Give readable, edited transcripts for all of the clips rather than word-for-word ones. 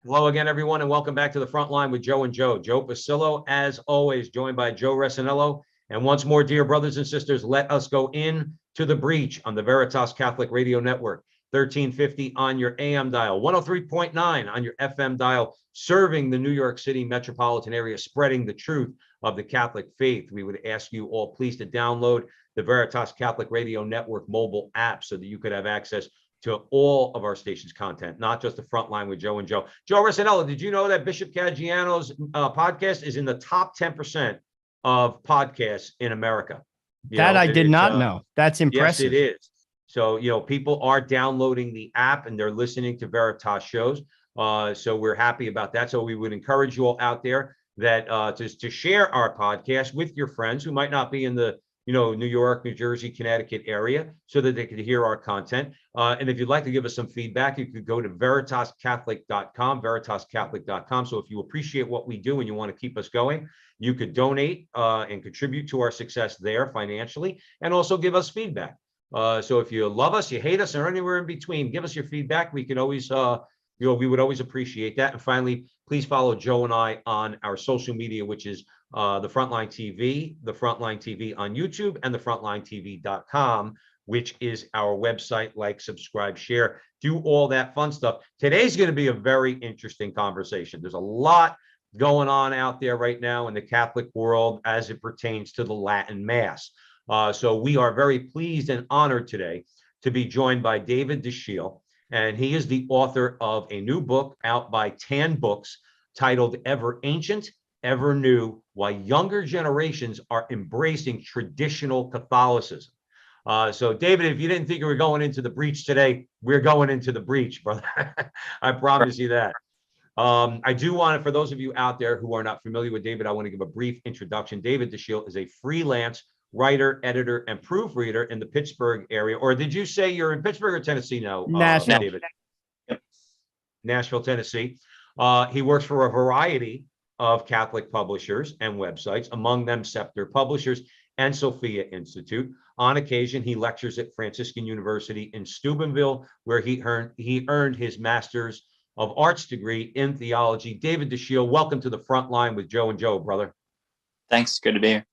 Hello again, everyone, and welcome back to the front line with Joe and Joe. Joe Pasillo, as always, joined by Joe Resinello. And once more, dear brothers and sisters, let us go in to the breach on the Veritas Catholic Radio Network, 1350 on your AM dial, 103.9 on your FM dial, serving the New York City metropolitan area, spreading the truth of the Catholic faith. We would ask you all please to download the Veritas Catholic Radio Network mobile app so that you could have access to all of our station's content, not just the front line with Joe and Joe. Joe Resinello, did you know that Bishop Caggiano's podcast is in the top 10% of podcasts in America? I did not know. That's impressive. Yes, it is. So, people are downloading the app and they're listening to Veritas shows. So we're happy about that. So we would encourage you all out there that to share our podcast with your friends who might not be in the New York, New Jersey, Connecticut area, so that they could hear our content. And if you'd like to give us some feedback, you could go to veritascatholic.com, veritascatholic.com. So if you appreciate what we do and you want to keep us going, you could donate and contribute to our success there financially, and also give us feedback. So if you love us, you hate us, or anywhere in between, give us your feedback. We could always, we would always appreciate that. And finally, please follow Joe and I on our social media, which is the Frontline TV on YouTube, and the frontlinetv.com, which is our website. Like, subscribe, share, do all that fun stuff. Today's going to be a very interesting conversation. There's a lot going on out there right now in the Catholic world as it pertains to the Latin Mass. So we are very pleased and honored today to be joined by David Dashiell, and he is the author of a new book out by Tan Books titled Ever Ancient, Ever New: Why Younger Generations Are Embracing Traditional Catholicism. So David, if you didn't think we were going into the breach today, we're going into the breach, brother. I promise you that. I do want to, for those of you out there who are not familiar with David, I want to give a brief introduction. David Dashiell is a freelance writer, editor, and proofreader in the Pittsburgh area. Or did you say you're in Pittsburgh or Tennessee now, Nashville. David? Yep. Nashville, Tennessee. He works for a variety of Catholic publishers and websites, among them Scepter Publishers and Sophia Institute. On occasion, he lectures at Franciscan University in Steubenville, where he earned his Master's of Arts degree in theology. David Dashiell, welcome to the front line with Joe and Joe, brother. Thanks. Good to be here.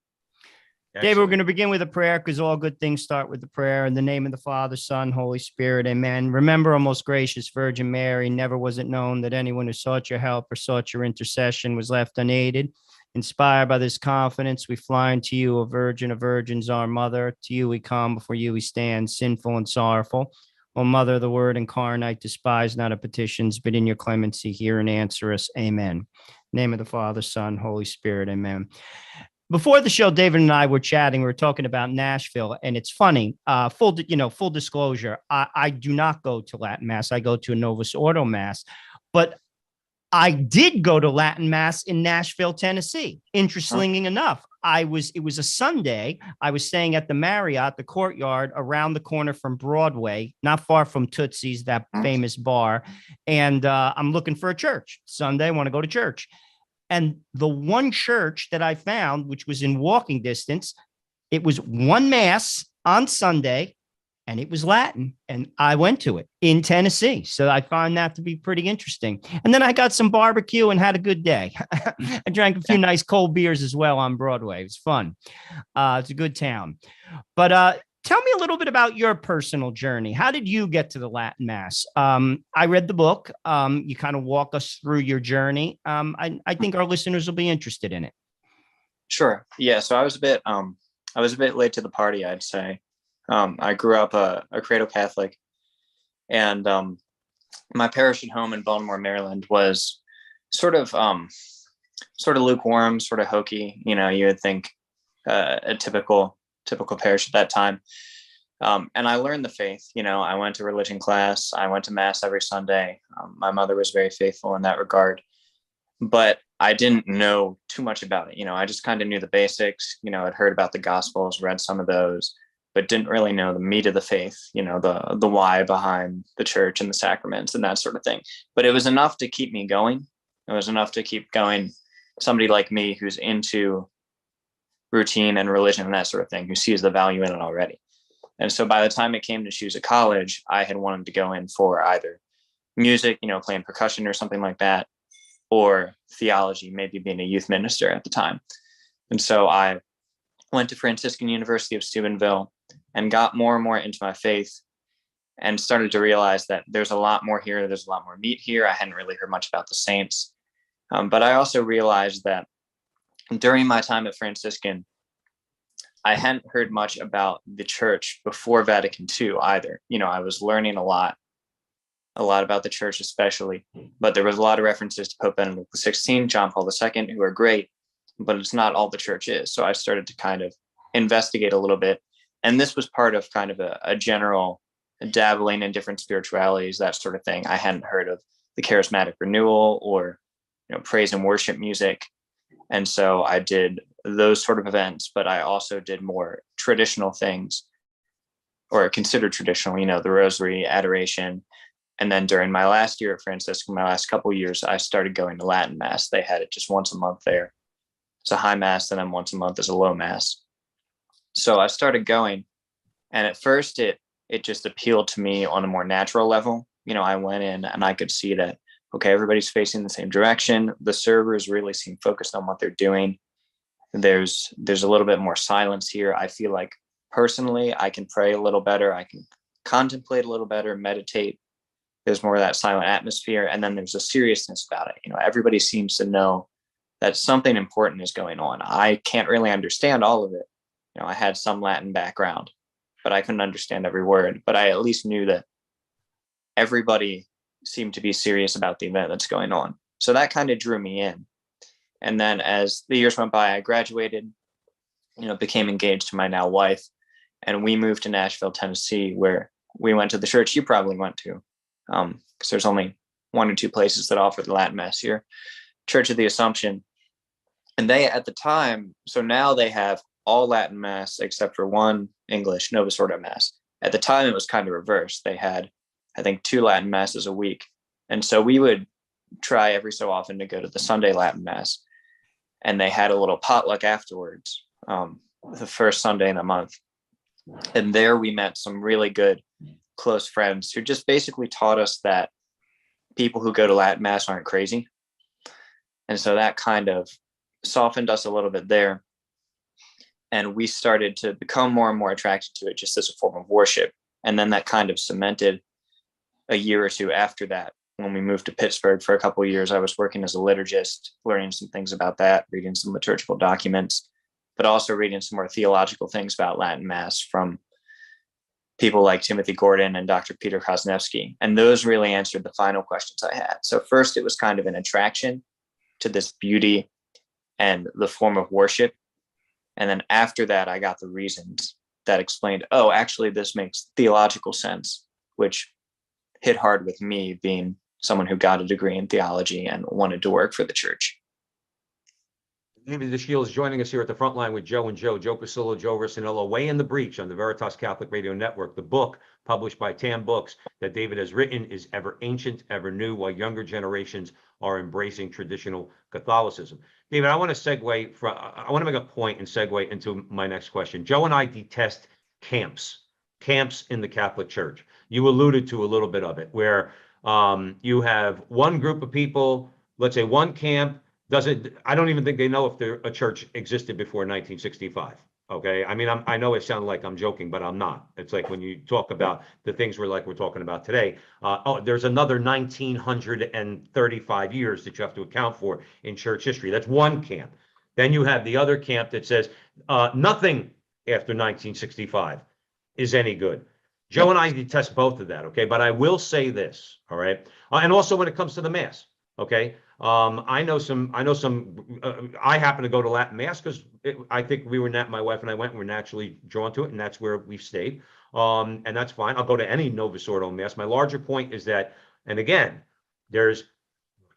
Excellent. David, we're going to begin with a prayer because all good things start with the prayer. In the name of the Father, Son, Holy Spirit, amen. Remember, O most gracious Virgin Mary, never was it known that anyone who sought your help or sought your intercession was left unaided. Inspired by this confidence, we fly unto you, O Virgin of Virgins, our Mother. To you we come, before you we stand, sinful and sorrowful. O Mother of the Word incarnate, despise not our petitions, but in your clemency hear and answer us. Amen. In the name of the Father, Son, Holy Spirit, amen. Before the show, David and I were chatting. We were talking about Nashville, and it's funny. Full disclosure, I do not go to Latin Mass. I go to a Novus Ordo Mass, but I did go to Latin Mass in Nashville, Tennessee. Interestingly enough, it was a Sunday. I was staying at the Marriott, the Courtyard, around the corner from Broadway, not far from Tootsie's, that famous bar. And I'm looking for a church. Sunday, I want to go to church. And the one church that I found, which was in walking distance, it was one Mass on Sunday, and it was Latin. And I went to it in Tennessee. So I found that to be pretty interesting. And then I got some barbecue and had a good day. I drank a few nice cold beers as well on Broadway. It was fun. It's a good town. But tell me a little bit about your personal journey. How did you get to the Latin Mass? I read the book. You kind of walk us through your journey. I think our listeners will be interested in it. Sure. Yeah. So I was a bit late to the party, I'd say. I grew up a cradle Catholic, and my parish at home in Baltimore, Maryland, was sort of lukewarm, sort of hokey. You would think a typical parish at that time. And I learned the faith. I went to religion class. I went to Mass every Sunday. My mother was very faithful in that regard, but I didn't know too much about it. I just kind of knew the basics. I'd heard about the Gospels, read some of those, but didn't really know the meat of the faith, the why behind the church and the sacraments and that sort of thing. But it was enough to keep me going. It was enough to keep going. Somebody like me who's into routine and religion and that sort of thing, who sees the value in it already. And so by the time it came to choose a college, I had wanted to go in for either music, playing percussion or something like that, or theology, maybe being a youth minister at the time. And so I went to Franciscan University of Steubenville and got more and more into my faith and started to realize that there's a lot more here. There's a lot more meat here. I hadn't really heard much about the saints. But I also realized that during my time at Franciscan, I hadn't heard much about the church before Vatican II either. I was learning a lot about the church especially, but there was a lot of references to Pope Benedict XVI, John Paul II, who are great, but it's not all the church is. So I started to kind of investigate a little bit. And this was part of kind of a general dabbling in different spiritualities, that sort of thing. I hadn't heard of the charismatic renewal or praise and worship music. And so I did those sort of events, but I also did more traditional things, or considered traditional, the rosary, adoration. And then during my last year at Franciscan, my last couple of years, I started going to Latin Mass. They had it just once a month there. It's a high Mass, and then once a month is a low Mass. So I started going, and at first it just appealed to me on a more natural level. I went in and I could see that, okay, everybody's facing the same direction. The servers really seem focused on what they're doing. There's a little bit more silence here. I feel like personally, I can pray a little better. I can contemplate a little better, meditate. There's more of that silent atmosphere. And then there's a seriousness about it. Everybody seems to know that something important is going on. I can't really understand all of it. I had some Latin background, but I couldn't understand every word. But I at least knew that everybody seemed to be serious about the event that's going on. So that kind of drew me in. And then as the years went by, I graduated, became engaged to my now wife, and we moved to Nashville, Tennessee, where we went to the church you probably went to, because there's only one or two places that offer the Latin Mass here, Church of the Assumption. And they, at the time, so now they have all Latin Mass except for one English Novus Ordo Mass. At the time, it was kind of reversed. They had, I think, 2 Latin Masses a week. And so we would try every so often to go to the Sunday Latin Mass. And they had a little potluck afterwards, the first Sunday in the month. And there we met some really good, close friends who just basically taught us that people who go to Latin Mass aren't crazy. And so that kind of softened us a little bit there. And we started to become more and more attracted to it just as a form of worship. And then that kind of cemented a year or two after that. When we moved to Pittsburgh for a couple of years, I was working as a liturgist, learning some things about that, reading some liturgical documents, but also reading some more theological things about Latin Mass from people like Timothy Gordon and Dr. Peter Kosnevsky. And those really answered the final questions I had. So first, it was kind of an attraction to this beauty and the form of worship. And then after that, I got the reasons that explained, oh, actually, this makes theological sense, which hit hard with me, being someone who got a degree in theology and wanted to work for the church. David Dashiell is joining us here at the front line with Joe and Joe Pasillo, Joe Rossinello, Way in the Breach on the Veritas Catholic Radio Network. The book published by TAM Books that David has written is ever ancient, ever new, while younger generations are embracing traditional Catholicism. David, I want to make a point and segue into my next question. Joe and I detest camps in the Catholic Church. You alluded to a little bit of it, where you have one group of people, let's say one camp, I don't even think they know if a church existed before 1965. Okay. I mean, I know it sounds like I'm joking, but I'm not. It's like when you talk about the things we're talking about today, there's another 1935 years that you have to account for in church history. That's one camp. Then you have the other camp that says nothing after 1965 is any good. Joe and I detest both of that. Okay. But I will say this. All right. And also when it comes to the Mass. Okay. I happen to go to Latin Mass because I think my wife and I went, and we're naturally drawn to it, and that's where we've stayed. And that's fine. I'll go to any Novus Ordo Mass. My larger point is that, and again, there's,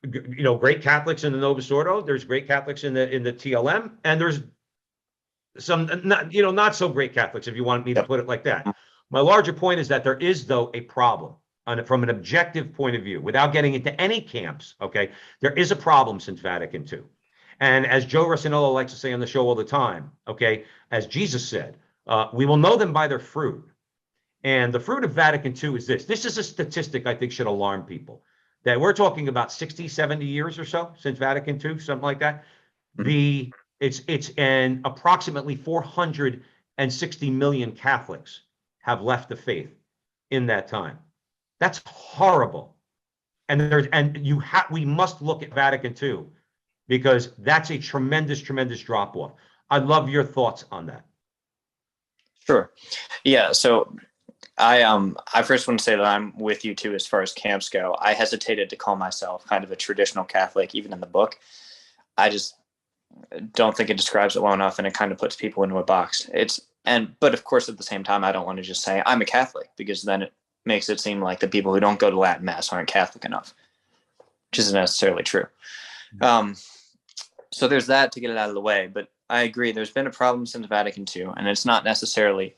great Catholics in the Novus Ordo, there's great Catholics in the TLM, and there's some, not so great Catholics, if you want me to put it like that. My larger point is that there is, though, a problem. From an objective point of view, without getting into any camps, okay, there is a problem since Vatican II. And as Joe Rossinello likes to say on the show all the time, okay, as Jesus said, we will know them by their fruit. And the fruit of Vatican II is this. This is a statistic I think should alarm people, that we're talking about 60, 70 years or so since Vatican II, something like that. It's and approximately 460 million Catholics have left the faith in that time. That's horrible. And we must look at Vatican II, because that's a tremendous, tremendous drop off. I'd love your thoughts on that. Sure. Yeah. So I first want to say that I'm with you too as far as camps go. I hesitated to call myself kind of a traditional Catholic, even in the book. I just don't think it describes it well enough, and it kind of puts people into a box. But of course, at the same time, I don't want to just say I'm a Catholic, because then it makes it seem like the people who don't go to Latin Mass aren't Catholic enough, which isn't necessarily true. So there's that to get it out of the way. But I agree, there's been a problem since Vatican II, and it's not necessarily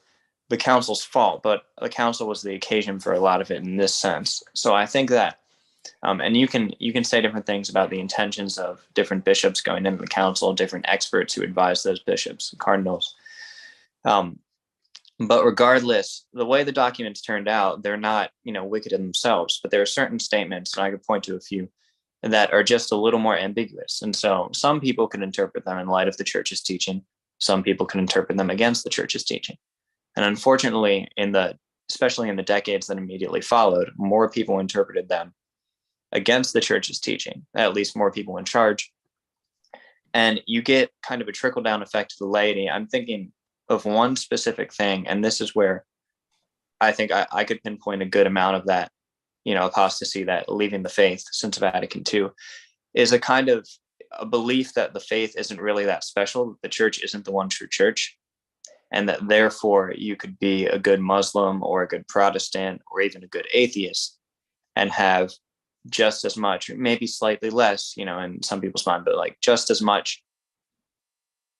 the council's fault, but the council was the occasion for a lot of it in this sense. So I think that, and you can say different things about the intentions of different bishops going into the council, different experts who advise those bishops, cardinals. But regardless, the way the documents turned out, they're not, wicked in themselves, but there are certain statements, and I could point to a few, that are just a little more ambiguous. And so some people can interpret them in light of the church's teaching. Some people can interpret them against the church's teaching. And unfortunately, especially in the decades that immediately followed, more people interpreted them against the church's teaching, at least more people in charge. And you get kind of a trickle-down effect to the laity. I'm thinking of one specific thing, and this is where I think I could pinpoint a good amount of that, apostasy, that leaving the faith since Vatican II, is a kind of a belief that the faith isn't really that special, that the church isn't the one true church, and that therefore you could be a good Muslim or a good Protestant or even a good atheist and have just as much, maybe slightly less, in some people's mind, but like just as much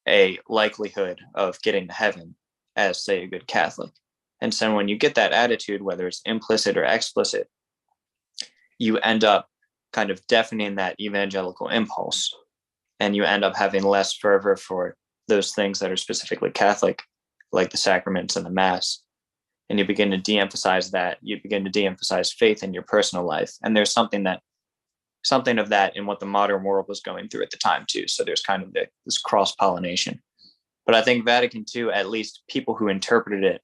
a likelihood of getting to heaven as, say, a good Catholic. And so when you get that attitude, whether it's implicit or explicit, you end up kind of deafening that evangelical impulse, and you end up having less fervor for those things that are specifically Catholic, like the sacraments and the Mass. And you begin to de-emphasize that. You begin to de-emphasize faith in your personal life. And there's something of that in what the modern world was going through at the time too. So there's kind of this cross-pollination. But I think Vatican II, at least people who interpreted it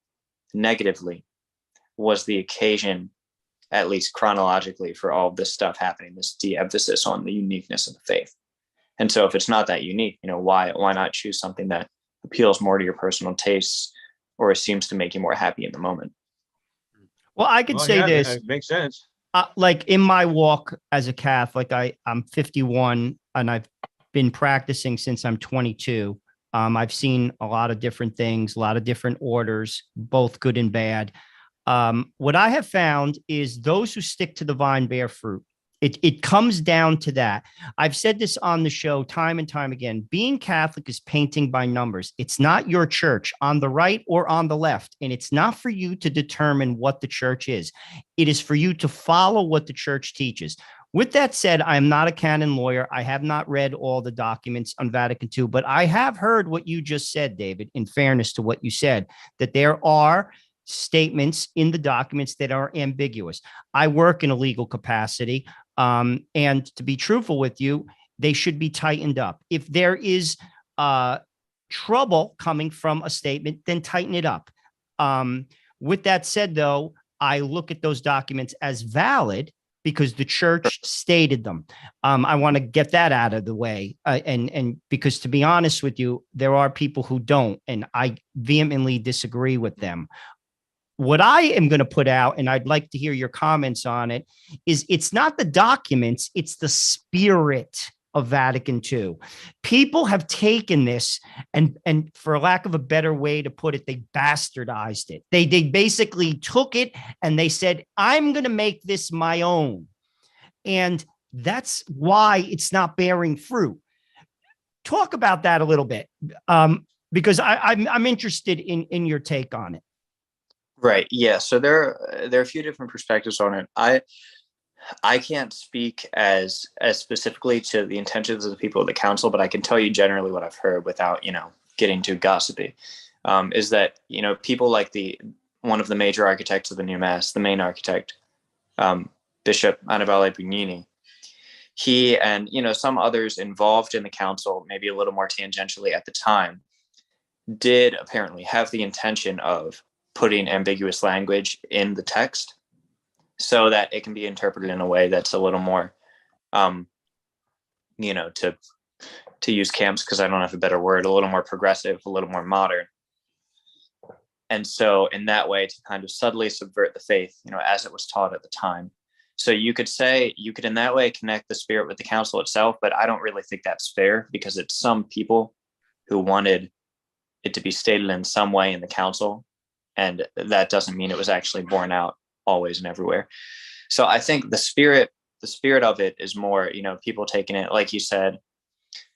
negatively, was the occasion, at least chronologically, for all of this stuff happening, this de-emphasis on the uniqueness of the faith. And so if it's not that unique, why not choose something that appeals more to your personal tastes or seems to make you more happy in the moment? Well, I could say this. It makes sense. Like in my walk as a Catholic, I'm 51 and I've been practicing since I'm 22. I've seen a lot of different things, a lot of different orders, both good and bad. What I have found is those who stick to the vine bear fruit. It comes down to that. I've said this on the show time and time again. Being Catholic is painting by numbers. It's not your church on the right or on the left. And it's not for you to determine what the church is. It is for you to follow what the church teaches. With that said, I'm not a canon lawyer. I have not read all the documents on Vatican II, but I have heard what you just said, David, in fairness to what you said, that there are statements in the documents that are ambiguous. I work in a legal capacity. And to be truthful with you, they should be tightened up. If there is trouble coming from a statement, then tighten it up. With that said, though, I look at those documents as valid because the church stated them. I want to get that out of the way. And because, to be honest with you, there are people who don't, and I vehemently disagree with them. What I am going to put out, and I'd like to hear your comments on it, is it's not the documents, it's the spirit of Vatican II. People have taken this and for lack of a better way to put it, they bastardized it. They basically took it and they said, I'm going to make this my own. And that's why it's not bearing fruit. Talk about that a little bit, because I'm interested in your take on it. Right. Yeah. So there are a few different perspectives on it. I can't speak as specifically to the intentions of the people of the council, but I can tell you generally what I've heard without, getting too gossipy, is that, people like the one of the major architects of the new Mass, the main architect, Bishop Annibale Bugnini. He and some others involved in the council, maybe a little more tangentially at the time, did apparently have the intention of putting ambiguous language in the text so that it can be interpreted in a way that's a little more, to use camps because I don't have a better word, a little more progressive, a little more modern. And so in that way, to kind of subtly subvert the faith, as it was taught at the time. So you could in that way connect the Spirit with the council itself, but I don't really think that's fair because it's some people who wanted it to be stated in some way in the council. And that doesn't mean it was actually borne out always and everywhere. So I think the spirit of it is more, people taking it, like you said,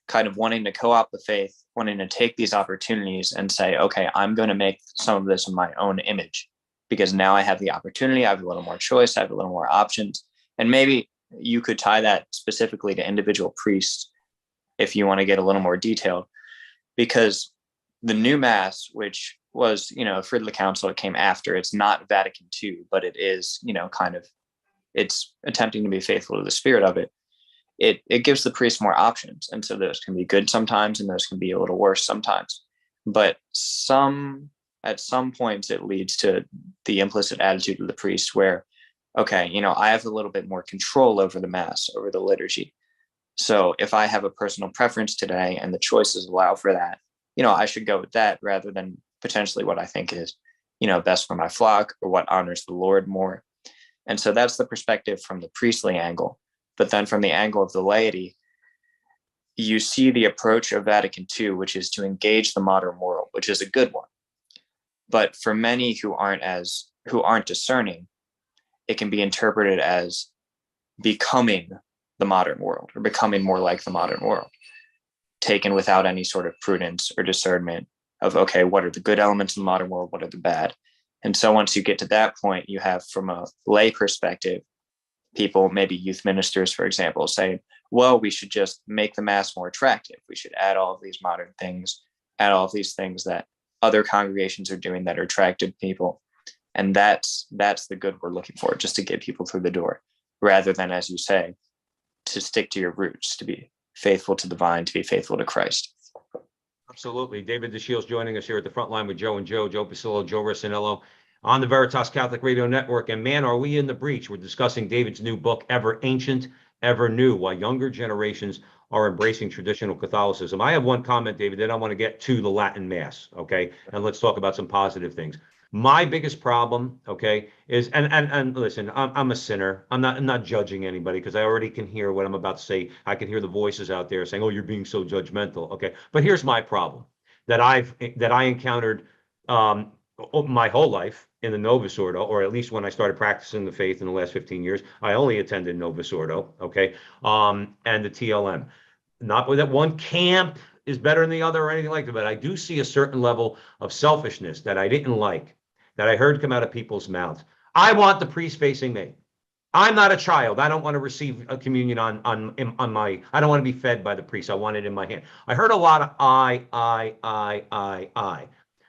kind of wanting to co-opt the faith, wanting to take these opportunities and say, okay, I'm going to make some of this in my own image because now I have the opportunity. I have a little more choice. I have a little more options. And maybe you could tie that specifically to individual priests if you want to get a little more detailed, because the new Mass, which was, for the council, it came after. It's not Vatican II, but it is, it's attempting to be faithful to the spirit of it. It gives the priest more options. And so those can be good sometimes, and those can be a little worse sometimes. But at some points, it leads to the implicit attitude of the priest where, okay, I have a little bit more control over the Mass, over the liturgy. So if I have a personal preference today and the choices allow for that, I should go with that rather than potentially what I think is, best for my flock or what honors the Lord more. And so that's the perspective from the priestly angle. But then from the angle of the laity, you see the approach of Vatican II, which is to engage the modern world, which is a good one. But for many who aren't discerning, it can be interpreted as becoming the modern world or becoming more like the modern world, taken without any sort of prudence or discernment of, okay, what are the good elements in the modern world? What are the bad? And so once you get to that point, you have, from a lay perspective, people, maybe youth ministers, for example, saying, well, we should just make the Mass more attractive. We should add all of these modern things, add all of these things that other congregations are doing that are attractive to people. And that's the good we're looking for, just to get people through the door, rather than, as you say, to stick to your roots, to be faithful to the vine, to be faithful to Christ. Absolutely. David Dashiell is joining us here at the front line with Joe and Joe Pasillo, Joe Rossinello on the Veritas Catholic Radio Network. And man, are we in the breach. We're discussing David's new book, Ever Ancient, Ever New, Why Younger Generations Are Embracing Traditional Catholicism. I have one comment, David, then I want to get to the Latin Mass, okay? And let's talk about some positive things. My biggest problem, okay, is, and listen, I'm a sinner. I'm not judging anybody because I already can hear what I'm about to say. I can hear the voices out there saying, "Oh, you're being so judgmental." Okay, but here's my problem that I encountered my whole life in the Novus Ordo, or at least when I started practicing the faith in the last 15 years. I only attended Novus Ordo, okay, and the TLM. Not that one camp is better than the other or anything like that, but I do see a certain level of selfishness that I didn't like, that I heard come out of people's mouths. I want the priest facing me. I'm not a child. I don't want to receive a communion on my, I don't want to be fed by the priest. I want it in my hand. I heard a lot of I.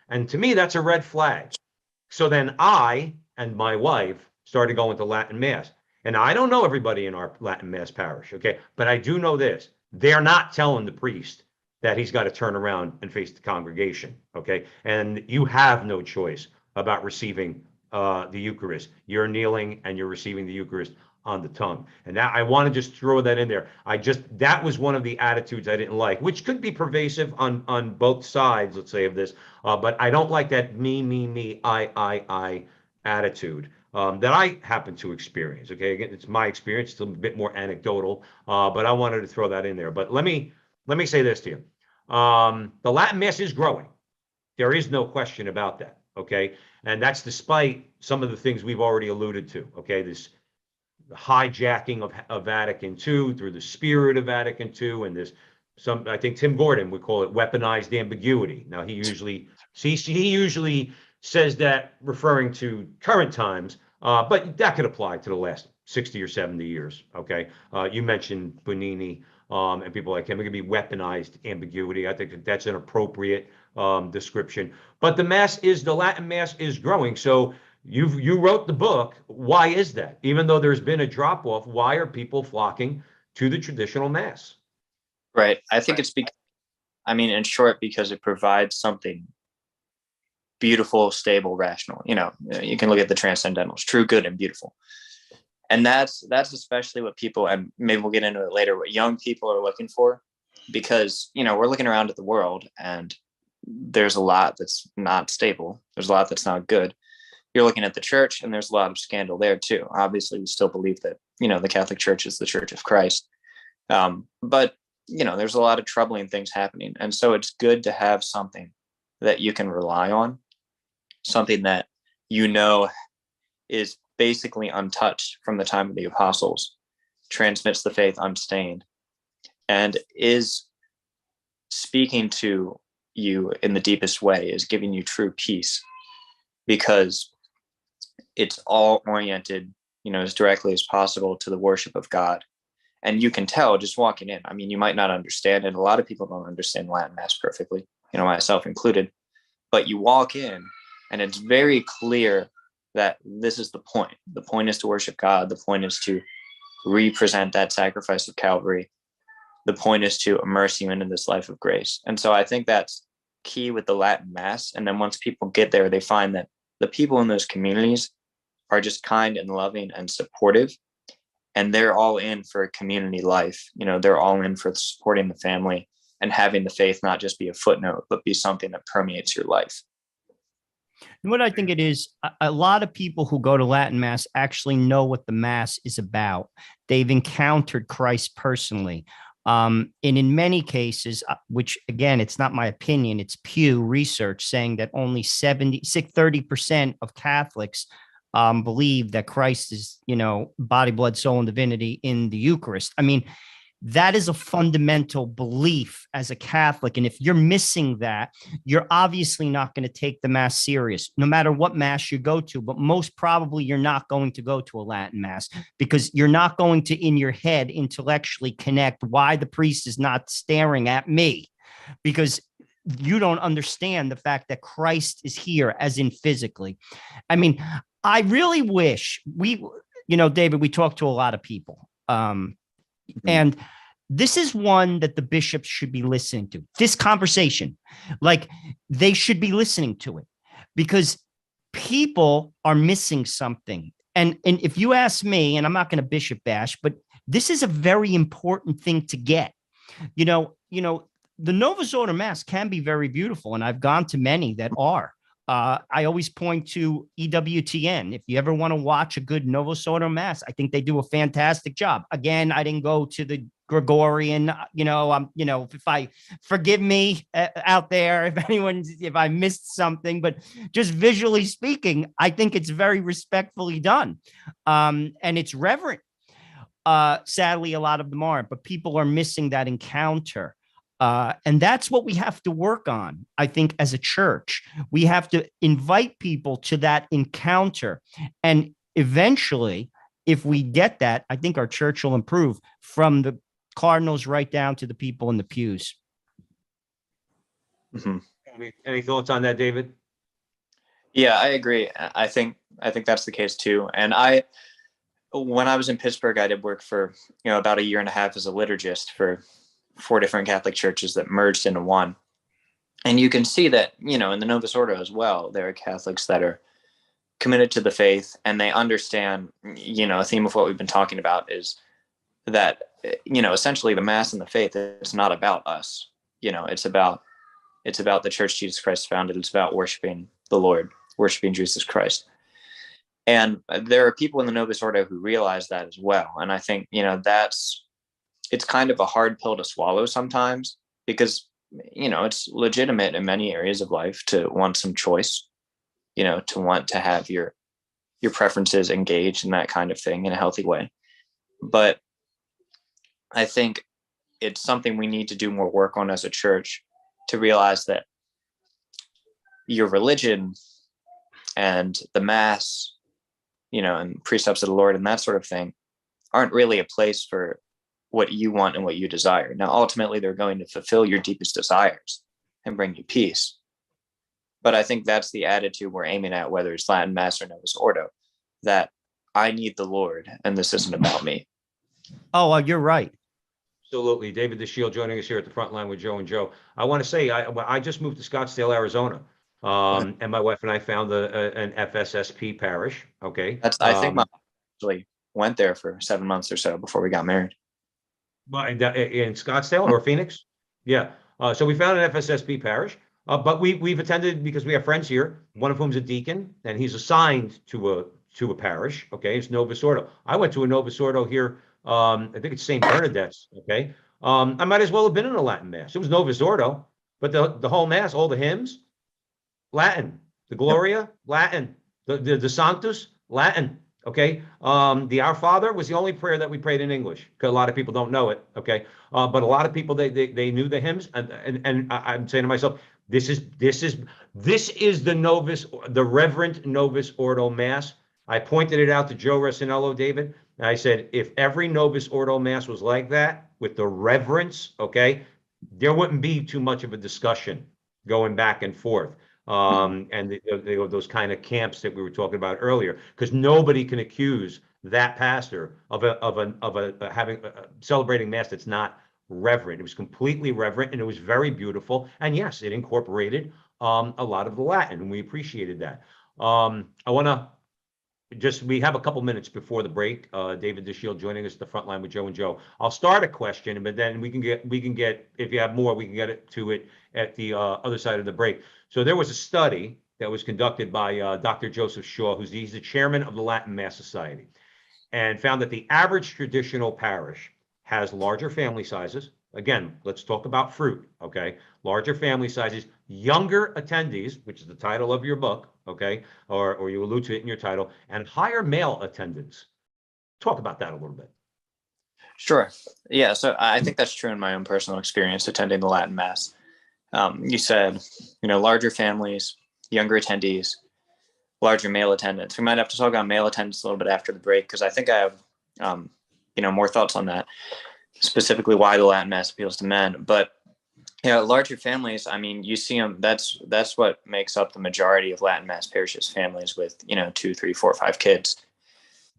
And to me, that's a red flag. So then I and my wife started going to Latin Mass. And I don't know everybody in our Latin Mass parish, okay? But I do know this. They're not telling the priest that he's got to turn around and face the congregation, okay? And you have no choice about receiving the Eucharist. You're kneeling and you're receiving the Eucharist on the tongue. And that, I want to just throw that in there. That was one of the attitudes I didn't like, which could be pervasive on both sides, let's say, of this. But I don't like that me, I attitude that I happen to experience. Okay, again, it's my experience. It's a bit more anecdotal, but I wanted to throw that in there. But let me say this to you. The Latin Mass is growing. There is no question about that. Okay, and that's despite some of the things we've already alluded to. Okay, this hijacking of Vatican II through the spirit of Vatican II, and this, I think Tim Gordon would call it weaponized ambiguity. Now he usually says that referring to current times, but that could apply to the last 60 or 70 years. Okay, you mentioned Bonini and people like him. It could be weaponized ambiguity. I think that's an appropriate description. But the Latin Mass is growing. So you wrote the book. Why is that? Even though there's been a drop off, why are people flocking to the traditional Mass? Right. I think it's because, in short, because it provides something beautiful, stable, rational. You can look at the transcendentals, true, good, and beautiful. And that's especially what people, and maybe we'll get into it later, what young people are looking for, because, we're looking around at the world and there's a lot that's not stable. There's a lot that's not good. You're looking at the church and there's a lot of scandal there too. Obviously, we still believe that, the Catholic Church is the Church of Christ. But, there's a lot of troubling things happening. And so it's good to have something that you can rely on, something that, is basically untouched from the time of the apostles, transmits the faith unstained, and is speaking to you in the deepest way, is giving you true peace, because it's all oriented, as directly as possible to the worship of God. And you can tell just walking in. You might not understand it. A lot of people don't understand Latin Mass perfectly, myself included. But you walk in and it's very clear that this is the point. The point is to worship God. The point is to represent that sacrifice of Calvary. The point is to immerse you into this life of grace. And so I think that's key with the Latin Mass. And then once people get there, they find that the people in those communities are just kind and loving and supportive. And they're all in for a community life. They're all in for supporting the family and having the faith not just be a footnote, but be something that permeates your life. And what I think it is, a lot of people who go to Latin Mass actually know what the Mass is about. They've encountered Christ personally. And in many cases, which again, it's not my opinion, it's Pew Research saying that only 30% of Catholics believe that Christ is, body, blood, soul, and divinity in the Eucharist. That is a fundamental belief as a Catholic. And if you're missing that, you're obviously not going to take the Mass serious, no matter what Mass you go to. But most probably you're not going to go to a Latin Mass, because you're not going to, in your head, intellectually connect why the priest is not staring at me, because you don't understand the fact that Christ is here, as in physically. I really wish David, we talk to a lot of people. And this is one that the bishops should be listening to. This conversation, they should be listening to it, because people are missing something. And if you ask me, and I'm not going to bishop bash, but this is a very important thing to get. The Novus Ordo Mass can be very beautiful, and I've gone to many that are. I always point to EWTN. If you ever want to watch a good Novus Ordo Mass, I think they do a fantastic job. Again, I didn't go to the Gregorian, if I forgive me out there, if I missed something, but just visually speaking, I think it's very respectfully done. And it's reverent. Sadly, a lot of them aren't, but people are missing that encounter. And that's what we have to work on, I think, as a church. We have to invite people to that encounter. And eventually, if we get that, I think our church will improve, from the cardinals right down to the people in the pews. Mm-hmm. Any thoughts on that, David? Yeah, I agree. I think that's the case too. And when I was in Pittsburgh, I did work for, about a year and a half as a liturgist for 4 different Catholic churches that merged into one. And you can see that, in the Novus Ordo as well, there are Catholics that are committed to the faith, and they understand, a theme of what we've been talking about is that, essentially the Mass and the faith, it's not about us. It's about the church Jesus Christ founded. It's about worshiping the Lord, worshiping Jesus Christ. And there are people in the Novus Ordo who realize that as well. And I think, it's kind of a hard pill to swallow sometimes, because, it's legitimate in many areas of life to want some choice, to want to have your preferences engaged in that kind of thing in a healthy way. But I think it's something we need to do more work on as a church, to realize that your religion and the Mass, and precepts of the Lord and that sort of thing aren't really a place for what you want and what you desire. Now, ultimately, they're going to fulfill your deepest desires and bring you peace. But I think that's the attitude we're aiming at, whether it's Latin Mass or Novus Ordo, that I need the Lord and this isn't about me. Oh, you're right. Absolutely. David Dashiell joining us here at the front line with Joe and Joe. I want to say I just moved to Scottsdale, Arizona, and my wife and I found an FSSP parish. Okay. I think my actually went there for 7 months or so before we got married. In Scottsdale or Phoenix. Yeah. So we found an FSSP parish, but we've attended because we have friends here, one of whom's a deacon, and he's assigned to a parish. Okay. It's Novus Ordo. I went to a Novus Ordo here. I think it's St. Bernadette's. Okay. I might as well have been in a Latin Mass. It was Novus Ordo, but the whole Mass, all the hymns, Latin, the Gloria, Latin, the Sanctus, Latin. Okay. The Our Father was the only prayer that we prayed in English, because a lot of people don't know it. Okay. But a lot of people, they knew the hymns, and I'm saying to myself, this is the Reverend Novus Ordo Mass. I pointed it out to Joe Rossinello, David. And I said, if every Novus Ordo Mass was like that, with the reverence, okay, there wouldn't be too much of a discussion going back and forth. And those kind of camps that we were talking about earlier, because nobody can accuse that pastor of having celebrating Mass that's not reverent. It was completely reverent, and it was very beautiful. And yes, it incorporated a lot of the Latin, and we appreciated that. I want to we have a couple minutes before the break. David Dashiell joining us at the front line with Joe and Joe. I'll start a question, but then we can get, if you have more, we can get to it at the other side of the break. So there was a study that was conducted by Dr. Joseph Shaw, he's the chairman of the Latin Mass Society, and found that the average traditional parish has larger family sizes. Again, let's talk about fruit, okay? Larger family sizes, younger attendees, which is the title of your book, okay? Or you allude to it in your title, and higher male attendance. Talk about that a little bit. Sure. Yeah, so I think that's true in my own personal experience attending the Latin Mass. You said, larger families, younger attendees, larger male attendance. We might have to talk about male attendance a little bit after the break, because I think I have, more thoughts on that, specifically why the Latin Mass appeals to men. But larger families, I mean, you see them, that's what makes up the majority of Latin Mass parishes, families with 2, 3, 4, 5 kids.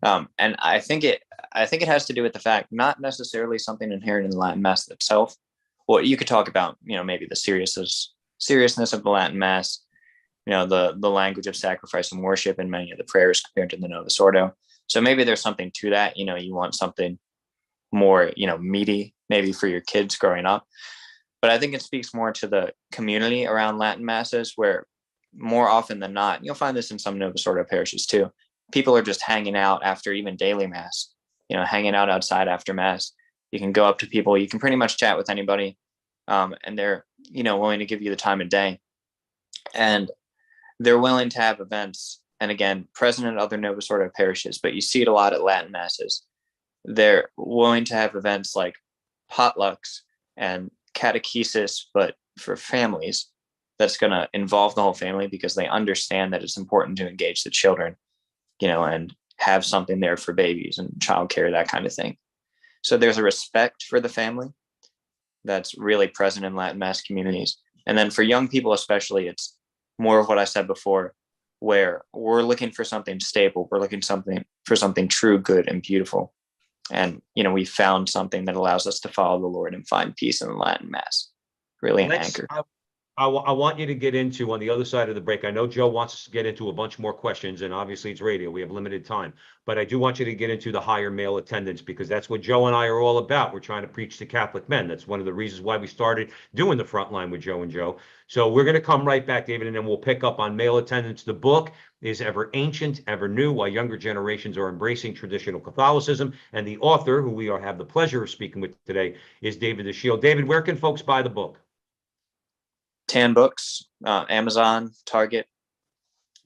And I think it has to do with the fact, not necessarily something inherent in the Latin Mass itself. Well, you could talk about maybe the seriousness of the Latin Mass, the language of sacrifice and worship in many of the prayers compared to the Novus Ordo. So maybe there's something to that. You want something more meaty maybe for your kids growing up. But I think it speaks more to the community around Latin Masses, where more often than not, you'll find this in some Novus Ordo parishes too, people are just hanging out after even daily Mass, hanging out outside after Mass. You can go up to people, you can pretty much chat with anybody, and they're willing to give you the time of day, and they're willing to have events. And again, present in other Novus Ordo parishes, but you see it a lot at Latin Masses. They're willing to have events like potlucks and catechesis, but for families, that's going to involve the whole family, because they understand that it's important to engage the children, and have something there for babies and childcare, that kind of thing. So there's a respect for the family that's really present in Latin Mass communities. And then for young people especially, it's more of what I said before, where we're looking for something stable. We're looking for something true, good, and beautiful. And, we found something that allows us to follow the Lord and find peace in the Latin Mass. Really an anchor. I want you to get into, on the other side of the break, I know Joe wants us to get into a bunch more questions, and obviously it's radio, we have limited time, but I do want you to get into the higher male attendance, because that's what Joe and I are all about. We're trying to preach to Catholic men. That's one of the reasons why we started doing the front line with Joe and Joe. So we're going to come right back, David, and then we'll pick up on male attendance. The book is Ever Ancient, Ever New, Why Younger Generations Are Embracing Traditional Catholicism. And the author, who we have the pleasure of speaking with today, is David Dashiell. David, where can folks buy the book? Tan Books, Amazon, Target.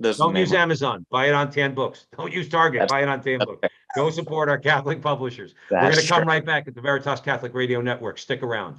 Don't use Amazon. Buy it on Tan Books. Don't use Target. Buy it on Tan Books. Go support our Catholic publishers. We're going to come right back at the Veritas Catholic Radio Network. Stick around.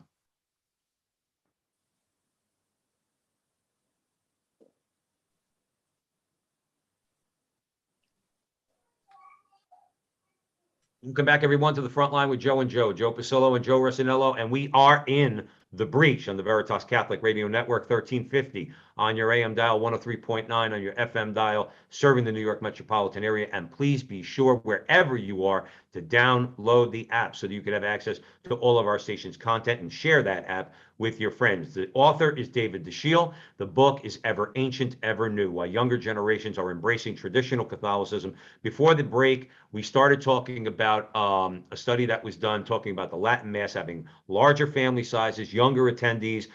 Welcome back, everyone, to the front line with Joe and Joe Pasillo and Joe Rossinello, and we are in The Breach on the Veritas Catholic Radio Network, 1350 on your AM dial, 103.9 on your FM dial, serving the New York metropolitan area. And please be sure, wherever you are, to download the app so that you can have access to all of our station's content and share that app with your friends. The author is David Dashiell. The book is Ever Ancient, Ever New: Why Younger Generations Are Embracing Traditional Catholicism. Before the break, we started talking about a study that was done talking about the Latin Mass having larger family sizes, younger attendees.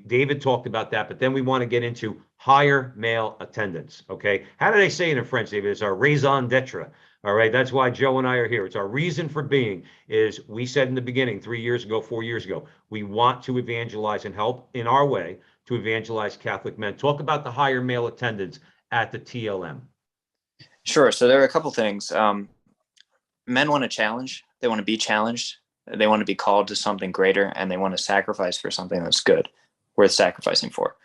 David talked about that, but then we want to get into higher male attendance. Okay, how do they say it in French, David? It's our raison d'etre. All right, that's why Joe and I are here. It's our reason for being. Is we said in the beginning, 3 years ago, 4 years ago, we want to evangelize and help in our way to evangelize Catholic men. Talk about the higher male attendance at the TLM. Sure. So there are a couple things. Men want to challenge. They want to be challenged. They want to be called to something greater, and they want to sacrifice for something that's good, worth sacrificing for.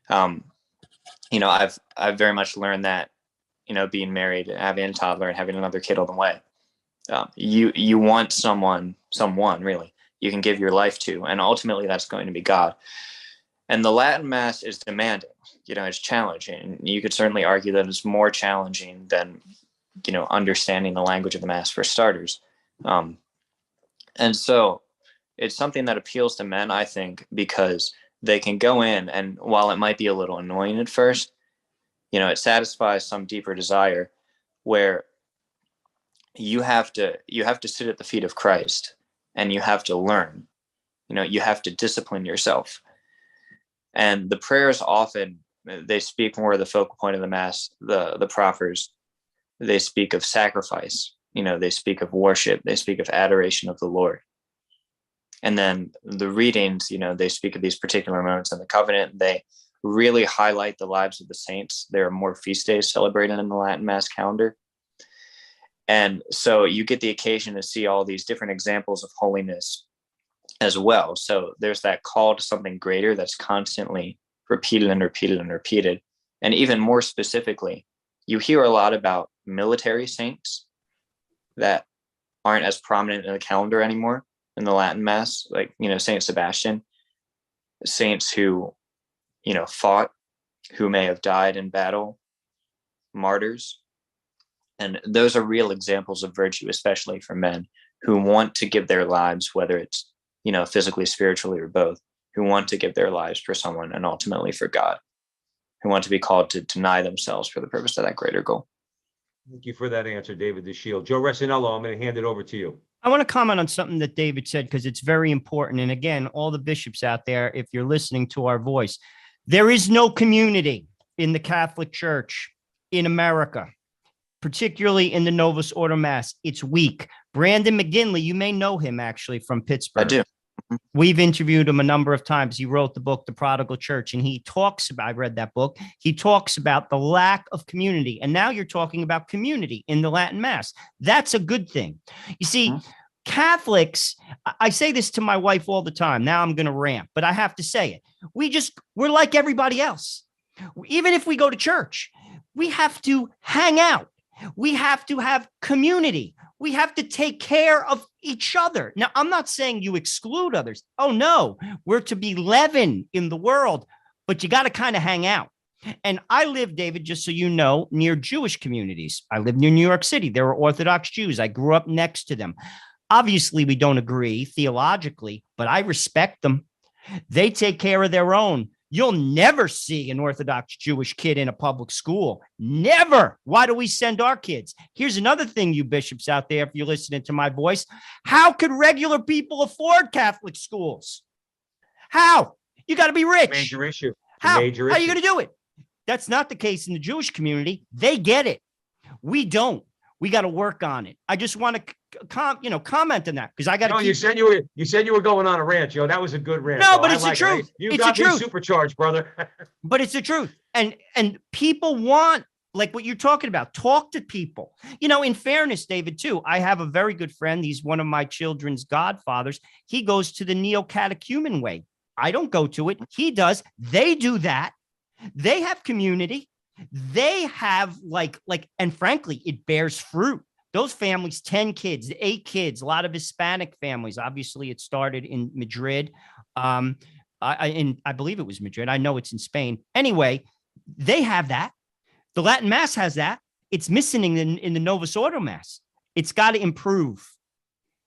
I've very much learned that, being married, having a toddler, and having another kid on the way. You want someone really you can give your life to, and ultimately that's going to be God. And the Latin Mass is demanding. It's challenging. You could certainly argue that it's more challenging than, understanding the language of the Mass, for starters. And so it's something that appeals to men, I think, because they can go in, and while it might be a little annoying at first, it satisfies some deeper desire where you have to sit at the feet of Christ, and you have to learn. You have to discipline yourself. And the prayers often, they speak more of the focal point of the Mass, the proffers. They speak of sacrifice, they speak of worship, they speak of adoration of the Lord. And then the readings, they speak of these particular moments in the covenant. They really highlight the lives of the saints. There are more feast days celebrated in the Latin Mass calendar. And so you get the occasion to see all these different examples of holiness as well. So there's that call to something greater that's constantly repeated and repeated and repeated. And even more specifically, you hear a lot about military saints that aren't as prominent in the calendar anymore in the Latin Mass, like, Saint Sebastian, saints who, fought, who may have died in battle, martyrs. And those are real examples of virtue, especially for men who want to give their lives, whether it's, physically, spiritually, or both, who want to give their lives for someone and ultimately for God, who want to be called to deny themselves for the purpose of that greater goal. Thank you for that answer, David Dashiell. Joe Resinello, I'm going to hand it over to you. I want to comment on something that David said, because it's very important. And again, all the bishops out there, if you're listening to our voice, there is no community in the Catholic Church in America, particularly in the Novus Ordo Mass. It's weak. Brandon McGinley, you may know him actually from Pittsburgh. I do. We've interviewed him a number of times. He wrote the book, The Prodigal Church, and he talks about, I read that book. He talks about the lack of community. And now you're talking about community in the Latin Mass. That's a good thing. You see, Catholics, I say this to my wife all the time. Now I'm going to rant, but I have to say it. We're like everybody else. Even if we go to church, we have to hang out. We have to have community. We have to take care of each other. Now, I'm not saying you exclude others. Oh, no, we're to be leaven in the world, but you got to kind of hang out. And I live, David, just so you know, near Jewish communities. I live near New York City. There are Orthodox Jews. I grew up next to them. Obviously, we don't agree theologically, but I respect them. They take care of their own. You'll never see an Orthodox Jewish kid in a public school. Never. Why do we send our kids? Here's another thing, you bishops out there, if you're listening to my voice. How could regular people afford Catholic schools? How? You got to be rich. Major issue. How? Major How are you issue. going to do it? That's not the case in the Jewish community. They get it. We don't. We got to work on it. I just want to comment on that, because I got to. No, you said you were going on a rant, Joe. That was a good rant. No, though. but I it's like the truth. it. You It's got the me truth. supercharged, brother. But it's the truth. And people want, like what you're talking about, talk to people. In fairness, David, too, I have a very good friend. He's one of my children's godfathers. He goes to the neo-catechumen way. I don't go to it. He does. They do that. They have community. They have and frankly, it bears fruit. Those families, 10 kids, 8 kids, a lot of Hispanic families. Obviously, it started in Madrid. I believe it was Madrid. I know it's in Spain. Anyway, they have that. The Latin Mass has that. It's missing in the Novus Ordo Mass. It's got to improve.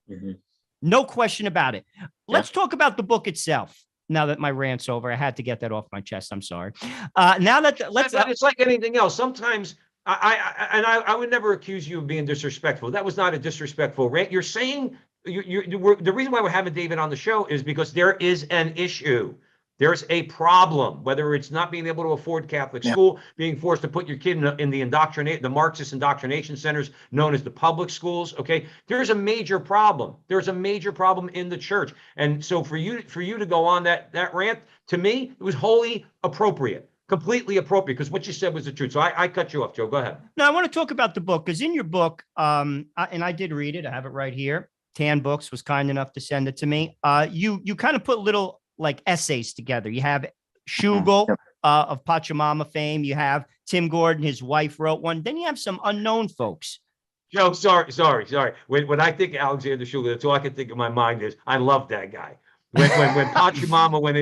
Mhm. No question about it. Let's talk about the book itself. Now that my rant's over, I had to get that off my chest. I'm sorry. Now that let's. It's like anything else. Sometimes I would never accuse you of being disrespectful. That was not a disrespectful rant. You're saying the reason why we're having David on the show is because there is an issue. There's a problem, whether it's not being able to afford Catholic school, being forced to put your kid in the Marxist indoctrination centers known as the public schools. Okay, there's a major problem. There's a major problem in the church, and so for you to go on that rant, to me, it was wholly appropriate, completely appropriate, because what you said was the truth. So I cut you off, Joe. Go ahead. Now I want to talk about the book, because in your book, and I did read it. I have it right here. Tan Books was kind enough to send it to me. You kind of put little like essays together. You have Shugel of Pachamama fame. You have Tim Gordon, his wife wrote one. Then you have some unknown folks. Joe, sorry. When I think Alexander Shugel, that's all I can think of. My mind is I love that guy. When Pachamama went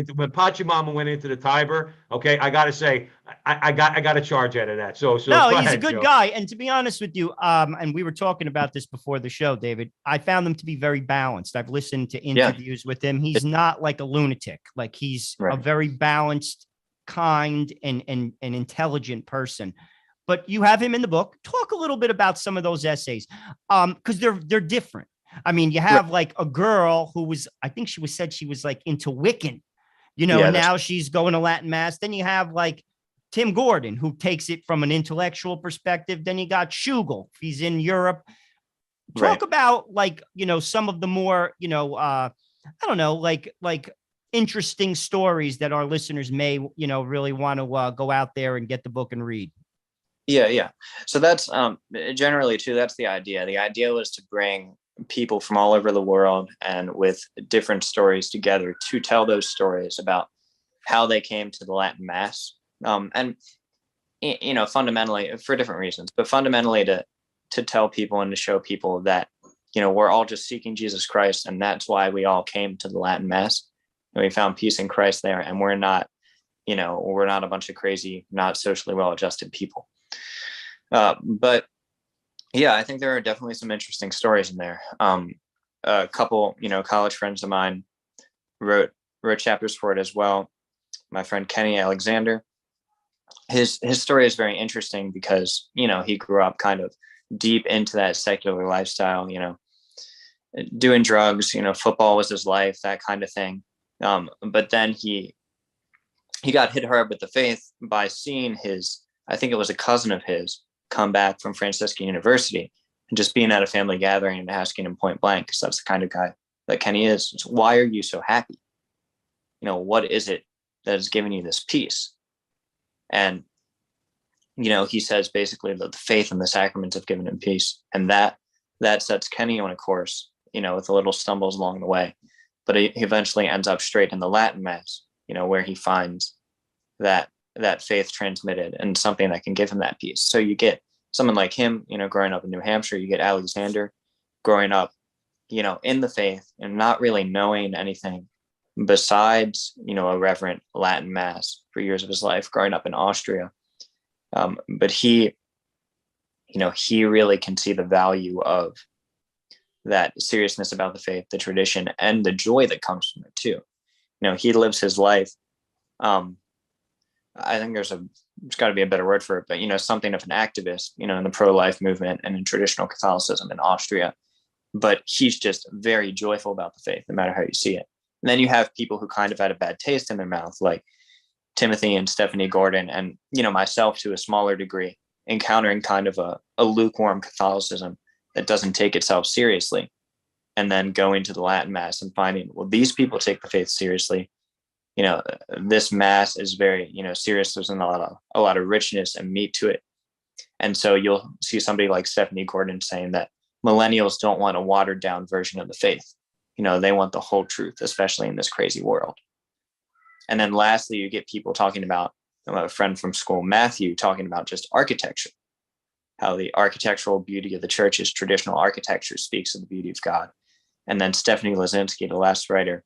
into the Tiber, okay, I gotta say, I got a charge out of that. So no, he's a good guy. And to be honest with you, and we were talking about this before the show, David, I found him to be very balanced. I've listened to interviews with him. He's not like a lunatic. Like he's a very balanced, kind, and intelligent person. But you have him in the book. Talk a little bit about some of those essays, because they're different. I mean, you have like a girl who was, I think she said she was like into Wiccan, and now she's going to Latin Mass. Then you have like Tim Gordon, who takes it from an intellectual perspective. Then you got Shugel. He's in Europe. Talk about like, some of the more, I don't know, like interesting stories that our listeners may, really want to go out there and get the book and read. Yeah. So that's generally too, that's the idea. The idea was to bring people from all over the world and with different stories together to tell those stories about how they came to the Latin Mass. And, fundamentally for different reasons, but fundamentally to tell people and to show people that, we're all just seeking Jesus Christ. And that's why we all came to the Latin Mass. And we found peace in Christ there. And we're not a bunch of crazy, not socially well-adjusted people. But yeah, I think there are definitely some interesting stories in there. A couple, college friends of mine wrote chapters for it as well. My friend Kenny Alexander, his story is very interesting because, he grew up kind of deep into that secular lifestyle, doing drugs, football was his life, that kind of thing. But then he got hit hard with the faith by seeing I think it was a cousin of his, come back from Franciscan University and just being at a family gathering and asking him point blank, because that's the kind of guy that Kenny is. Why are you so happy? What is it that is giving you this peace? And, he says basically that the faith and the sacraments have given him peace. And that sets Kenny on a course, with a little stumbles along the way. But he eventually ends up straight in the Latin Mass, where he finds that faith transmitted and something that can give him that peace. So you get someone like him, growing up in New Hampshire. You get Alexander growing up, in the faith and not really knowing anything besides, a reverent Latin Mass for years of his life, growing up in Austria. But he really can see the value of that seriousness about the faith, the tradition, and the joy that comes from it too. He lives his life. I think there's got to be a better word for it, but, something of an activist, in the pro-life movement and in traditional Catholicism in Austria. But he's just very joyful about the faith, no matter how you see it. And then you have people who kind of had a bad taste in their mouth, like Timothy and Stephanie Gordon, and, myself to a smaller degree, encountering kind of a lukewarm Catholicism that doesn't take itself seriously. And then going to the Latin Mass and finding, well, these people take the faith seriously. This Mass is very, serious. There's a lot of richness and meat to it. And so you'll see somebody like Stephanie Gordon saying that millennials don't want a watered down version of the faith. They want the whole truth, especially in this crazy world. And then lastly, you get people talking about, a friend from school, Matthew, talking about just architecture, how the architectural beauty of the church is traditional architecture speaks of the beauty of God. And then Stephanie Lazinski, the last writer,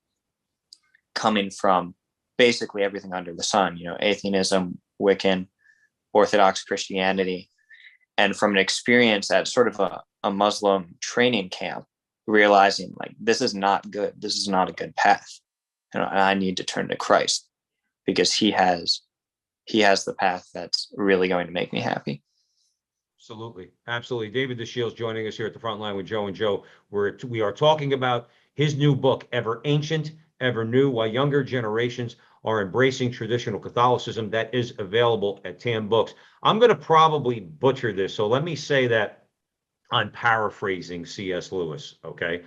coming from basically everything under the sun, atheism, Wiccan, Orthodox Christianity. And from an experience at sort of a Muslim training camp, realizing like, this is not good. This is not a good path. And I need to turn to Christ because he has the path that's really going to make me happy. Absolutely. Absolutely. David Dashiell is joining us here at the front line with Joe and Joe, where we are talking about his new book, Ever Ancient, Ever New, Why Younger Generations Are Embracing Traditional Catholicism. That is available at TAM Books. I'm going to probably butcher this, so let me say that I'm paraphrasing C.S. Lewis, okay?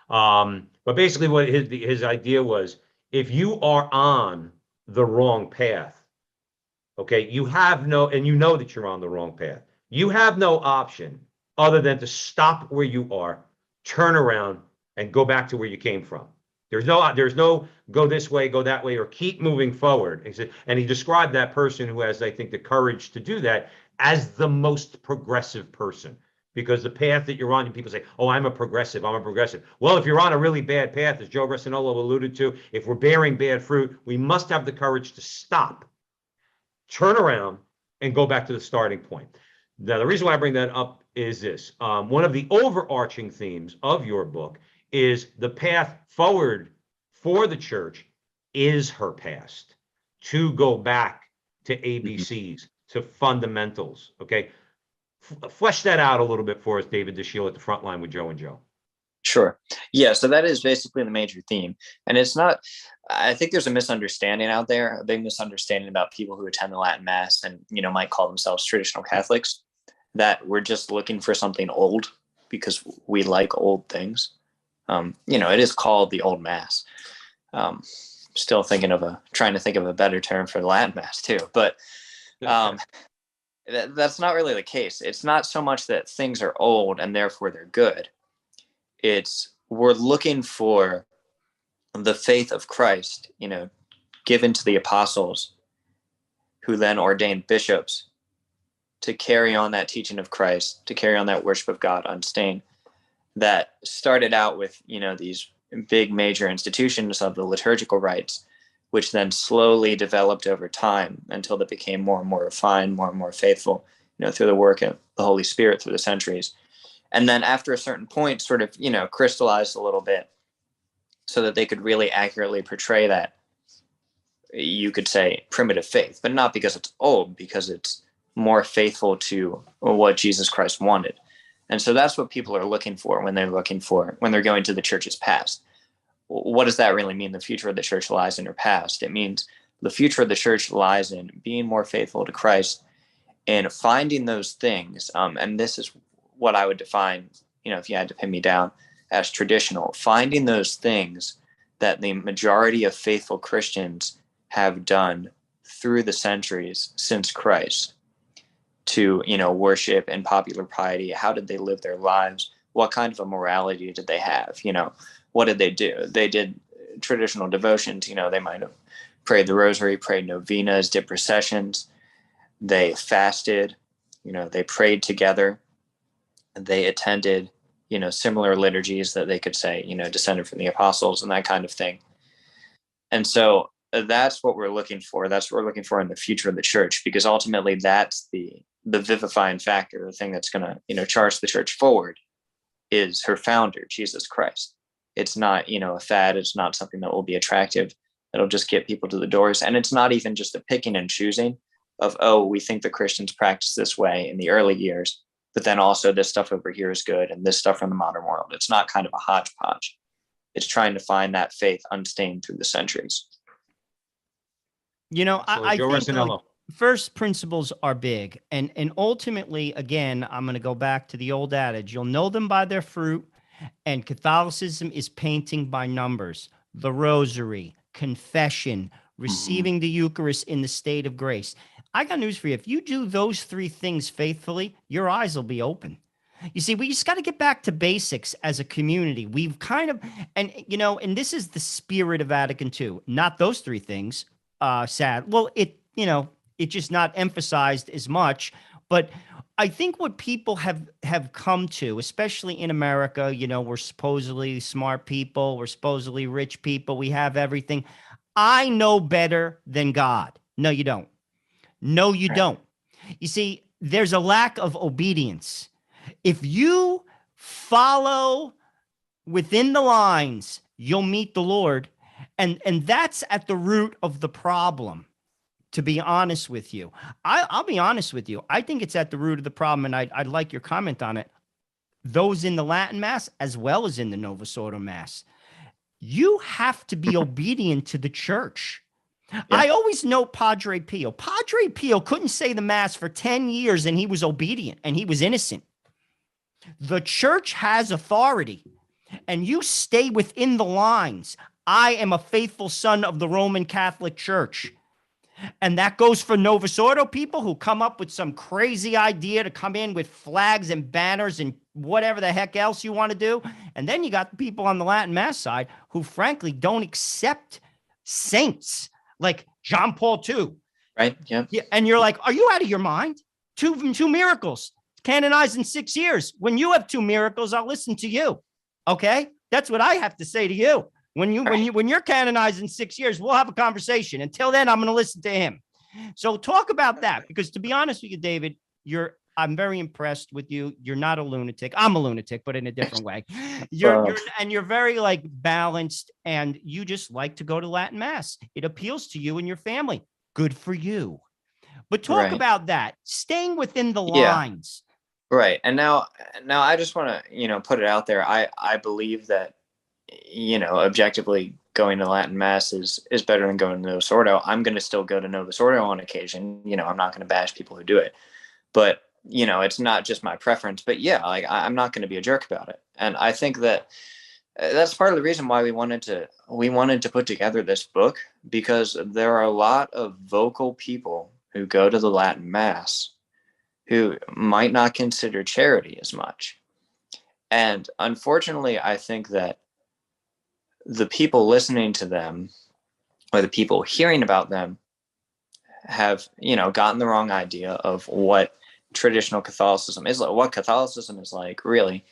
But basically what his idea was, if you are on the wrong path, okay, you have no, and you know that you're on the wrong path, you have no option other than to stop where you are, turn around, and go back to where you came from. There's no go this way, go that way, or keep moving forward. He said, and he described that person who has, I think, the courage to do that as the most progressive person. Because the path that you're on, and people say, oh, I'm a progressive. Well, if you're on a really bad path, as Joe Ressinolo alluded to, if we're bearing bad fruit, we must have the courage to stop, turn around, and go back to the starting point. Now, the reason why I bring that up is this. One of the overarching themes of your book is the path forward for the church is her past, to go back to ABCs, to fundamentals, okay? Flesh that out a little bit for us, David Dashiell, at the front line with Joe and Joe. Sure. Yeah. So that is basically the major theme. And it's not, I think there's a misunderstanding out there, a big misunderstanding about people who attend the Latin Mass and, might call themselves traditional Catholics, that we're just looking for something old because we like old things. It is called the Old Mass. Still trying to think of a better term for the Latin Mass too. But that's not really the case. It's not so much that things are old and therefore they're good. We're looking for the faith of Christ, given to the apostles, who then ordained bishops to carry on that teaching of Christ, to carry on that worship of God unstained, that started out with, these big major institutions of the liturgical rites, which then slowly developed over time until they became more and more refined, more and more faithful, through the work of the Holy Spirit through the centuries. And then after a certain point, sort of, crystallized a little bit so that they could really accurately portray that, you could say, primitive faith, but not because it's old, because it's more faithful to what Jesus Christ wanted. And so that's what people are looking for when they're going to the church's past. What does that really mean? The future of the church lies in her past. It means the future of the church lies in being more faithful to Christ and finding those things. And this is what I would define, if you had to pin me down, as traditional, finding those things that the majority of faithful Christians have done through the centuries since Christ to, worship and popular piety. How did they live their lives? What kind of a morality did they have? What did they do? They did traditional devotions. They might have prayed the rosary, prayed novenas, did processions. They fasted, they prayed together. They attended, similar liturgies that they could say, descended from the apostles and that kind of thing. And so that's what we're looking for. That's what we're looking for in the future of the church, because ultimately that's the vivifying factor, the thing that's going to, charge the church forward, is her founder, Jesus Christ. It's not, a fad. It's not something that will be attractive, that'll just get people to the doors. And it's not even just a picking and choosing of, oh, we think the Christians practice this way in the early years, but then also this stuff over here is good and this stuff from the modern world. It's not kind of a hodgepodge. It's trying to find that faith unstained through the centuries. I think first principles are big. And ultimately, again, I'm going to go back to the old adage, you'll know them by their fruit. And Catholicism is painting by numbers: the rosary, confession, receiving the Eucharist in the state of grace. I got news for you. If you do those three things faithfully, your eyes will be open. You see, we just got to get back to basics as a community. We've kind of, and this is the spirit of Vatican II, not those three things. Sad. Well, it's just not emphasized as much, but I think what people have come to, especially in America, we're supposedly smart people, we're supposedly rich people, we have everything. I know better than God. No, you don't. No, you don't. You see, there's a lack of obedience. If you follow within the lines, you'll meet the Lord. And that's at the root of the problem, to be honest with you. I'll be honest with you. I think it's at the root of the problem, and I'd like your comment on it. Those in the Latin Mass, as well as in the Novus Ordo Mass, you have to be obedient to the church. Yeah. I always note Padre Pio. Padre Pio couldn't say the Mass for 10 years, and he was obedient, and he was innocent. The church has authority, and you stay within the lines. I am a faithful son of the Roman Catholic Church. And that goes for Novus Ordo people who come up with some crazy idea to come in with flags and banners and whatever the heck else you want to do. And then you got the people on the Latin Mass side who frankly don't accept saints like John Paul II. Right. Yeah. And you're like, are you out of your mind? Two miracles canonized in 6 years. When you have 2 miracles, I'll listen to you. Okay. That's what I have to say to you. When you're canonized in 6 years, we'll have a conversation. Until then, I'm going to listen to him. So talk about that, because to be honest with you, David, I'm very impressed with you. You're not a lunatic. I'm a lunatic, but in a different way. You're very like balanced, and you just like to go to Latin Mass. It appeals to you and your family. Good for you. But talk about that, staying within the lines. Right. And now I just want to, put it out there. I believe that, objectively going to Latin Mass is better than going to Novus Ordo. I'm going to still go to Novus Ordo on occasion. I'm not going to bash people who do it, but it's not just my preference. But yeah, like I'm not going to be a jerk about it. And I think that that's part of the reason why we wanted to put together this book, because there are a lot of vocal people who go to the Latin Mass who might not consider charity as much. And unfortunately, I think that the people listening to them, or the people hearing about them, have, gotten the wrong idea of what traditional Catholicism is like, what Catholicism is like, really.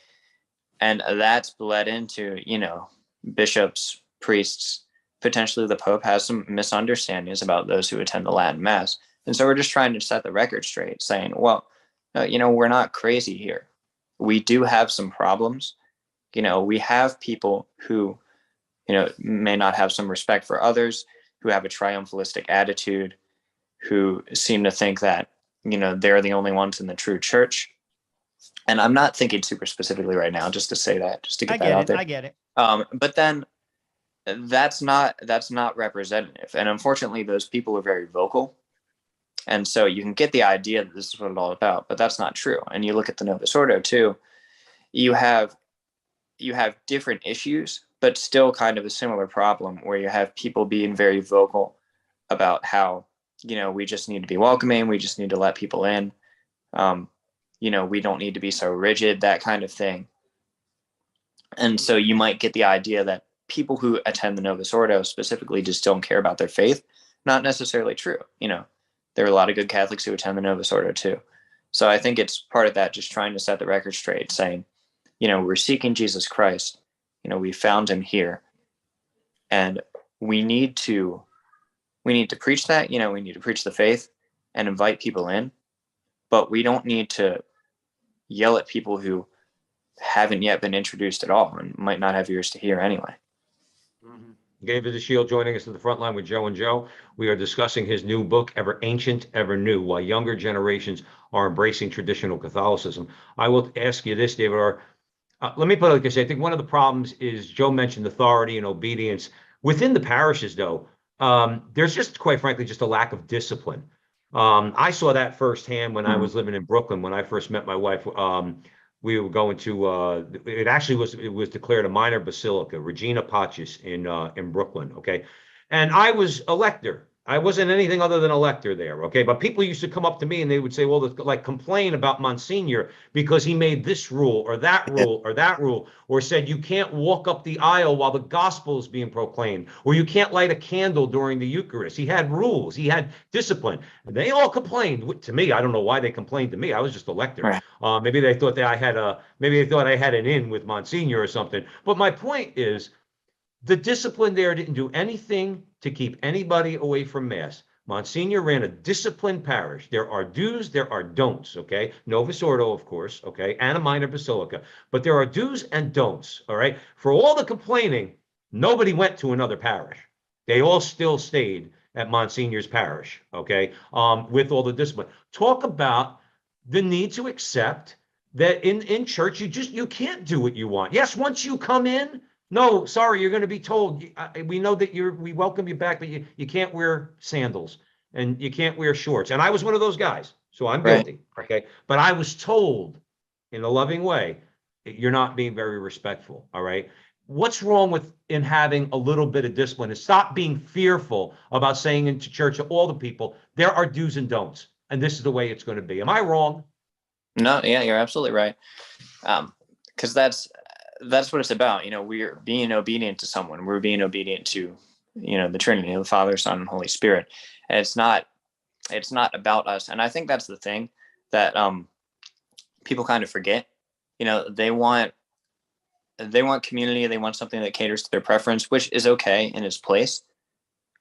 And that's bled into, bishops, priests, potentially the Pope has some misunderstandings about those who attend the Latin Mass. And so we're just trying to set the record straight, saying, well, we're not crazy here. We do have some problems. We have people who, may not have some respect for others, who have a triumphalistic attitude, who seem to think that, they're the only ones in the true church. And I'm not thinking super specifically right now, just to say that, just to get that out there. I get it. But then that's not representative. And unfortunately, those people are very vocal. And so you can get the idea that this is what it's all about, but that's not true. And you look at the Novus Ordo too, you have different issues, but still kind of a similar problem, where you have people being very vocal about how, we just need to be welcoming. We just need to let people in. We don't need to be so rigid, that kind of thing. And so you might get the idea that people who attend the Novus Ordo specifically just don't care about their faith. Not necessarily true. There are a lot of good Catholics who attend the Novus Ordo too. So I think it's part of that, just trying to set the record straight, saying, we're seeking Jesus Christ. We found him here, and we need to preach that. We need to preach the faith and invite people in, but we don't need to yell at people who haven't yet been introduced at all and might not have ears to hear anyway. Mm-hmm. David Dashiell joining us at the front line with Joe and Joe. We are discussing his new book, Ever Ancient, Ever New, Why Younger Generations Are Embracing Traditional Catholicism. I will ask you this, David, let me put it like this. I think one of the problems is, Joe mentioned authority and obedience. Within the parishes, though, there's just, quite frankly, just a lack of discipline. I saw that firsthand when I was living in Brooklyn. When I first met my wife, we were going to, it was declared a minor basilica, Regina Pacis in Brooklyn. Okay. And I was a lector. I wasn't anything other than a lector there. Okay. But people used to come up to me and they would say, well, like complain about Monsignor because he made this rule or that rule or that rule, or said you can't walk up the aisle while the gospel is being proclaimed, or you can't light a candle during the Eucharist. He had rules. He had discipline. And they all complained to me. I don't know why they complained to me. I was just a lector. Right. Maybe they thought that I had an in with Monsignor or something. But my point is, The discipline there didn't do anything to keep anybody away from Mass. Monsignor ran a disciplined parish. There are do's, there are don'ts, okay? Novus Ordo, of course, okay, and a minor basilica. But there are do's and don'ts, all right? For all the complaining, nobody went to another parish. They all still stayed at Monsignor's parish, okay, with all the discipline. Talk about the need to accept that in church, you can't do what you want. Yes, once you come in, no, sorry, you're going to be told. We know that we welcome you back, but you can't wear sandals and you can't wear shorts. And I was one of those guys, so I'm guilty. Right. Okay, but I was told in a loving way, you're not being very respectful. All right. What's wrong with in having a little bit of discipline? And stop being fearful about saying into church to all the people, there are do's and don'ts, and this is the way it's going to be. Am I wrong? No, yeah, you're absolutely right. Because that's what it's about. We're being obedient to someone. We're being obedient to, the Trinity, the Father, Son, and Holy Spirit. And it's not about us. And I think that's the thing that people kind of forget. They want community. They want something that caters to their preference, which is okay in its place.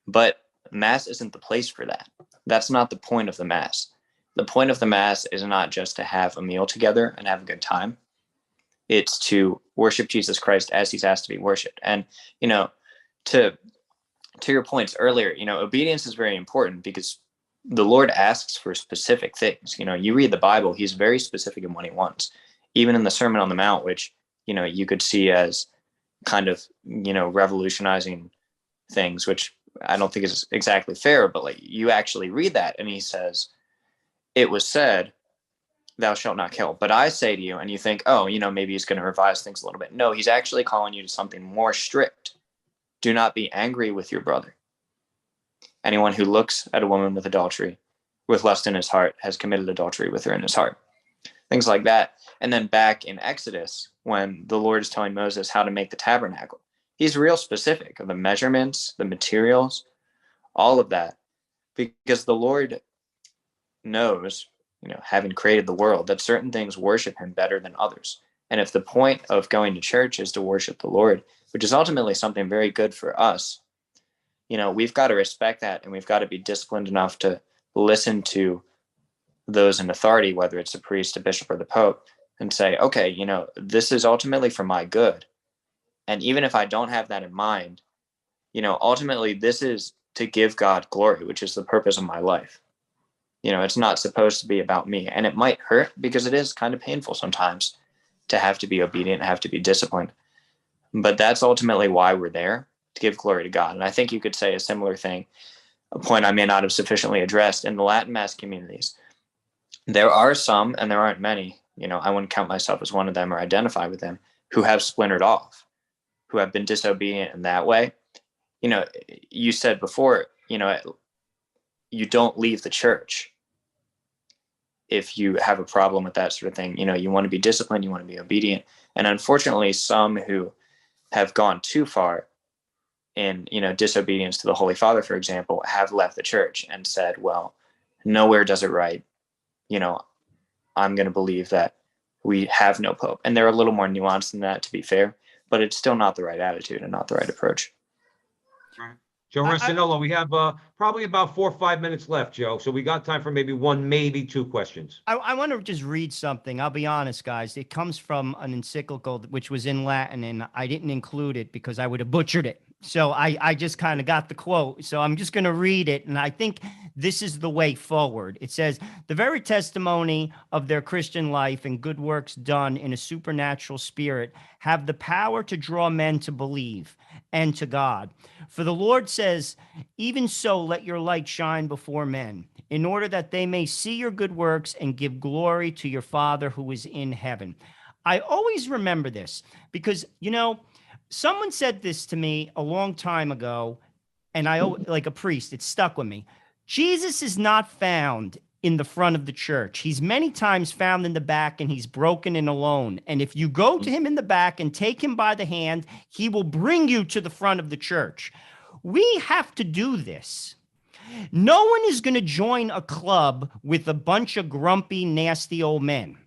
But Mass isn't the place for that. That's not the point of the Mass. The point of the Mass is not just to have a meal together and have a good time. It's to worship Jesus Christ as he's asked to be worshiped. And, to your points earlier, obedience is very important because the Lord asks for specific things. You read the Bible, he's very specific in what he wants. Even in the Sermon on the Mount, which, you could see as kind of, revolutionizing things, which I don't think is exactly fair, but like you actually read that and he says, it was said, thou shalt not kill. But I say to you, and you think, oh, maybe he's going to revise things a little bit. No, he's actually calling you to something more strict. Do not be angry with your brother. Anyone who looks at a woman with lust in his heart, has committed adultery with her in his heart. Things like that. And then back in Exodus, when the Lord is telling Moses how to make the tabernacle, he's real specific of the measurements, the materials, all of that, because the Lord knows, having created the world, that certain things worship him better than others. And if the point of going to church is to worship the Lord, which is ultimately something very good for us, we've got to respect that, and we've got to be disciplined enough to listen to those in authority, whether it's a priest, a bishop, or the Pope, and say, okay, this is ultimately for my good. And even if I don't have that in mind, ultimately this is to give God glory, which is the purpose of my life. It's not supposed to be about me, and it might hurt because it is kind of painful sometimes to have to be obedient, have to be disciplined. But that's ultimately why we're there, to give glory to God. And I think you could say a similar thing, a point I may not have sufficiently addressed in the Latin Mass communities. There are some, and there aren't many, I wouldn't count myself as one of them or identify with them, who have splintered off, who have been disobedient in that way. You said before, you don't leave the church if you have a problem with that sort of thing. You want to be disciplined, you want to be obedient. And unfortunately, some who have gone too far in, disobedience to the Holy Father, for example, have left the church and said, well, nowhere does it right. I'm going to believe that we have no Pope. And they're a little more nuanced than that, to be fair, but it's still not the right attitude and not the right approach. Right. Joe Rancinello, we have probably about 4 or 5 minutes left, Joe. So we got time for maybe one, maybe two questions. I want to just read something. I'll be honest, guys. It comes from an encyclical, which was in Latin, and I didn't include it because I would have butchered it. So I just kind of got the quote. So I'm just going to read it. And I think this is the way forward. It says, the very testimony of their Christian life and good works done in a supernatural spirit have the power to draw men to believe and to God. For the Lord says, even so, let your light shine before men, in order that they may see your good works and give glory to your Father who is in heaven. I always remember this because, someone said this to me a long time ago, and like a priest, it stuck with me. Jesus is not found in the front of the church. He's many times found in the back, and he's broken and alone. And if you go to him in the back and take him by the hand, he will bring you to the front of the church. We have to do this. No one is going to join a club with a bunch of grumpy, nasty old men.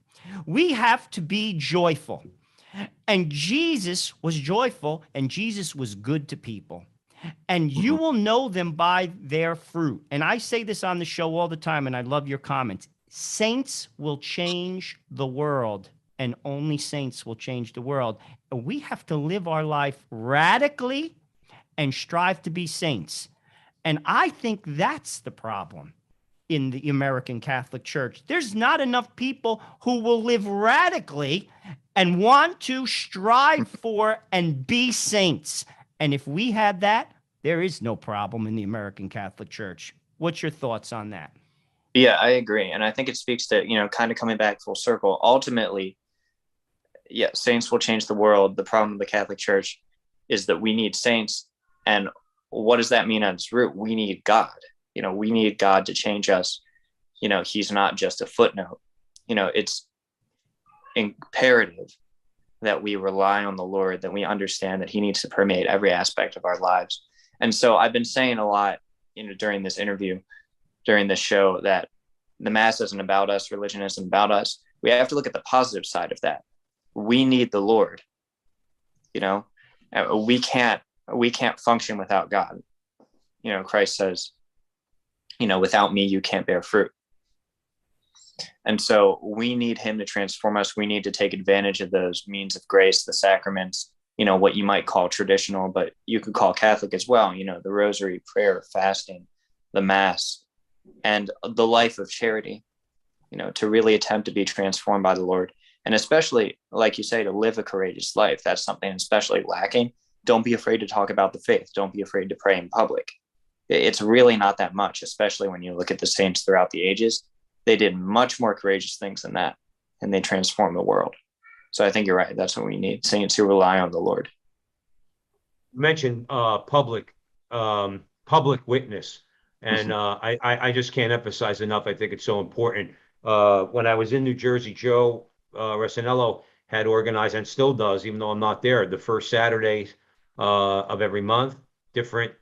We have to be joyful. And Jesus was joyful, and Jesus was good to people. And you will know them by their fruit. And I say this on the show all the time, and I love your comments. Saints will change the world, and only saints will change the world. And we have to live our life radically and strive to be saints. And I think that's the problem in the American Catholic Church. There's not enough people who will live radically and want to strive for and be saints. And if we had that, there is no problem in the American Catholic Church. What's your thoughts on that? Yeah, I agree. And I think it speaks to, kind of coming back full circle. Ultimately, yeah, saints will change the world. The problem with the Catholic Church is that we need saints. And what does that mean at its root? We need God. We need God to change us. He's not just a footnote. It's imperative that we rely on the Lord, that we understand that he needs to permeate every aspect of our lives. And so I've been saying a lot, during this interview, during this show, that the Mass isn't about us, religion isn't about us. We have to look at the positive side of that. We need the Lord. We can't function without God. Christ says, without me, you can't bear fruit. And so we need him to transform us. We need to take advantage of those means of grace, the sacraments, what you might call traditional, but you could call Catholic as well, the rosary, prayer, fasting, the Mass, and the life of charity, to really attempt to be transformed by the Lord. And especially, like you say, to live a courageous life. That's something especially lacking. Don't be afraid to talk about the faith. Don't be afraid to pray in public. It's really not that much, especially when you look at the saints throughout the ages. They did much more courageous things than that, and they transformed the world. So I think you're right. That's what we need, saints who rely on the Lord. You mentioned public witness, and I just can't emphasize enough. I think it's so important. When I was in New Jersey, Joe Rossinello had organized, and still does, even though I'm not there, the first Saturday of every month, different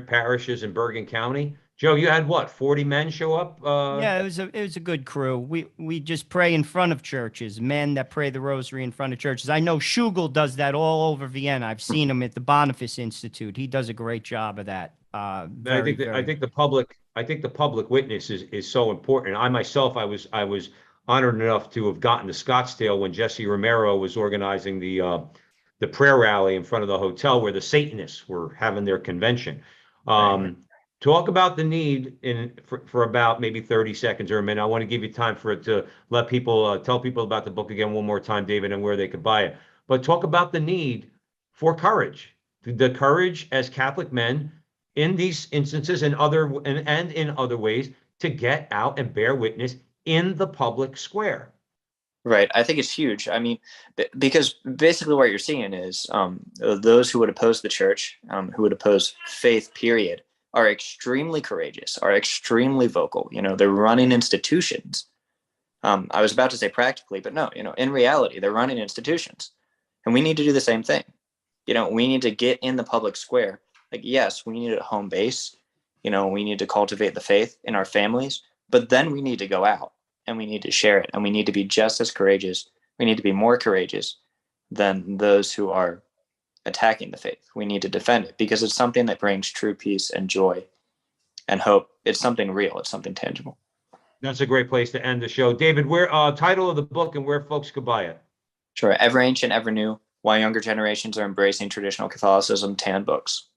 parishes in Bergen County. Joe, you had what, 40 men show up? Yeah, it was a good crew. We just pray in front of churches, men that pray the rosary in front of churches. I know Schugel does that all over Vienna. I've seen him at the Boniface Institute. He does a great job of that. I think the public witness is so important. I myself, I was honored enough to have gotten to Scottsdale when Jesse Romero was organizing the prayer rally in front of the hotel where the Satanists were having their convention. Talk about the need for about maybe 30 seconds or a minute. I want to give you time for it to let people tell people about the book again one more time, David, and where they could buy it. But talk about the need for courage, the courage as Catholic men in these instances and in other ways to get out and bear witness in the public square. Right. I think it's huge. I mean, because basically what you're seeing is those who would oppose the church, who would oppose faith, period, are extremely courageous, are extremely vocal. They're running institutions. I was about to say practically, but no, in reality, they're running institutions. And we need to do the same thing. We need to get in the public square. Like, yes, we need a home base. We need to cultivate the faith in our families, but then we need to go out and we need to share it. And we need to be just as courageous. We need to be more courageous than those who are attacking the faith. We need to defend it because it's something that brings true peace and joy and hope. It's something real. It's something tangible. That's a great place to end the show. David, where title of the book and where folks could buy it? Sure. Ever Ancient, Ever New, Why Younger Generations Are Embracing Traditional Catholicism, Tan Books.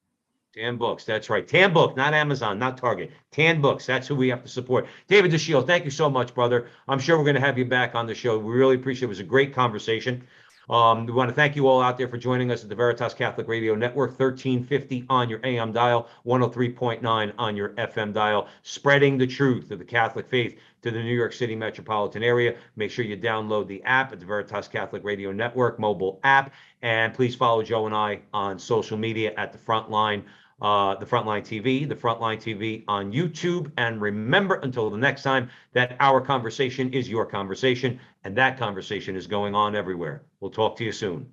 Tan Books, that's right. Tan Book, not Amazon, not Target. Tan Books, that's who we have to support. David Dashiell, thank you so much, brother. I'm sure we're going to have you back on the show. We really appreciate it. It was a great conversation. We want to thank you all out there for joining us at the Veritas Catholic Radio Network, 1350 on your AM dial, 103.9 on your FM dial, spreading the truth of the Catholic faith to the New York City metropolitan area. Make sure you download the app at the Veritas Catholic Radio Network mobile app, and please follow Joe and I on social media at the Frontline TV on YouTube. And remember, until the next time, that our conversation is your conversation, and that conversation is going on everywhere. We'll talk to you soon.